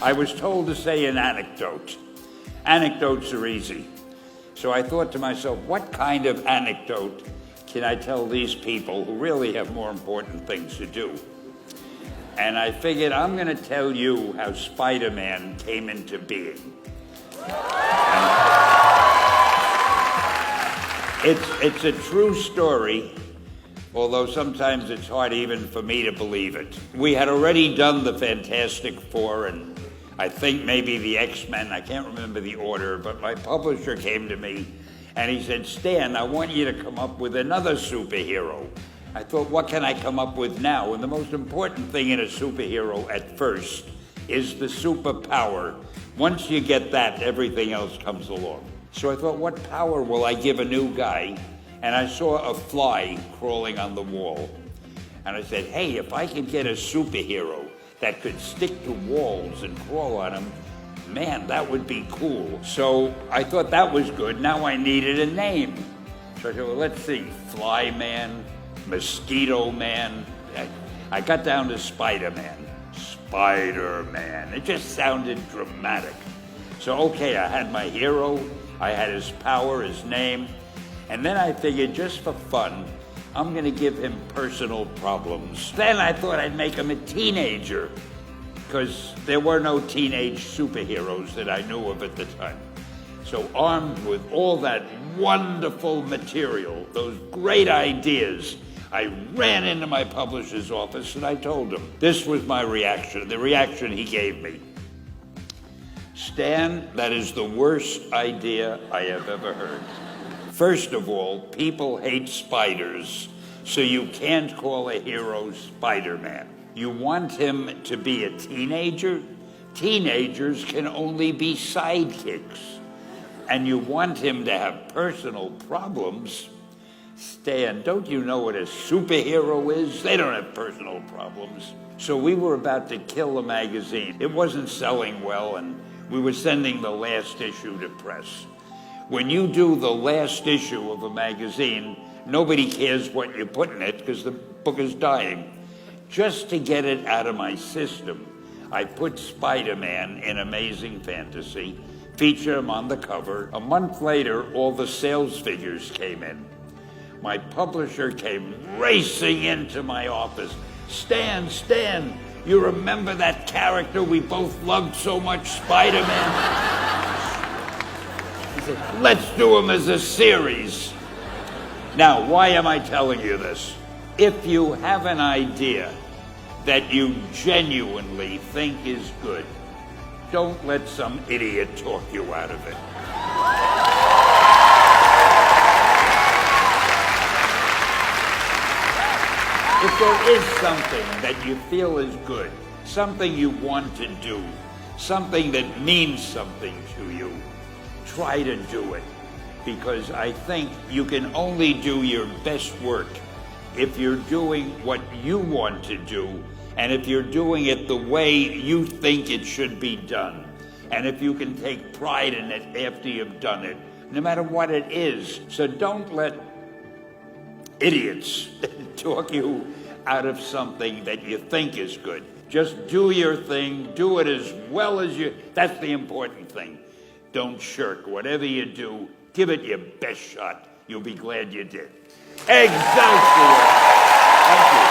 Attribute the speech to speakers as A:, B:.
A: I was told to say an anecdote. Anecdotes are easy. So I thought to myself, what kind of anecdote can I tell these people who really have more important things to do? And I figured I'm going to tell you how Spider-Man came into being. It's a true story, although sometimes it's hard even for me to believe it. We had already done the Fantastic Four and I think maybe the X-Men, I can't remember the order, but my publisher came to me and he said, Stan, I want you to come up with another superhero. I thought, what can I come up with now? And the most important thing in a superhero at first is the superpower. Once you get that, everything else comes along. So I thought, what power will I give a new guy? And I saw a fly crawling on the wall. And I said, hey, if I could get a superhero that could stick to walls and crawl on them, man, that would be cool. So I thought that was good. Now I needed a name. So I said, well, let's see, Fly Man, Mosquito Man. I got down to Spider-Man. Spider-Man. It just sounded dramatic. So, okay, I had my hero, I had his power, his name, and then I figured just for fun, I'm going to give him personal problems. Then I thought I'd make him a teenager, because there were no teenage superheroes that I knew of at the time. So armed with all that wonderful material, those great ideas, I ran into my publisher's office and I told him. This was my reaction, the reaction he gave me. Stan, that is the worst idea I have ever heard. First of all, people hate spiders, so you can't call a hero Spider-Man. You want him to be a teenager? Teenagers can only be sidekicks. And you want him to have personal problems? Stan, don't you know what a superhero is? They don't have personal problems. So we were about to kill the magazine. It wasn't selling well, and we were sending the last issue to press. When you do the last issue of a magazine, nobody cares what you put in it because the book is dying. Just to get it out of my system, I put Spider-Man in Amazing Fantasy, featured him on the cover. A month later, all the sales figures came in. My publisher came racing into my office. Stan, you remember that character we both loved so much, Spider-Man? He said, let's do him as a series. Now, why am I telling you this? If you have an idea that you genuinely think is good, don't let some idiot talk you out of it. If there is something that you feel is good, something you want to do, something that means something to you, try to do it. Because I think you can only do your best work if you're doing what you want to do, and if you're doing it the way you think it should be done, and if you can take pride in it after you've done it, no matter what it is. So don't let idiots talk you out of something that you think is good. Just do your thing, do it as well as you, that's the important thing. Don't shirk. Whatever you do, give it your best shot. You'll be glad you did. Excelsior! Thank you.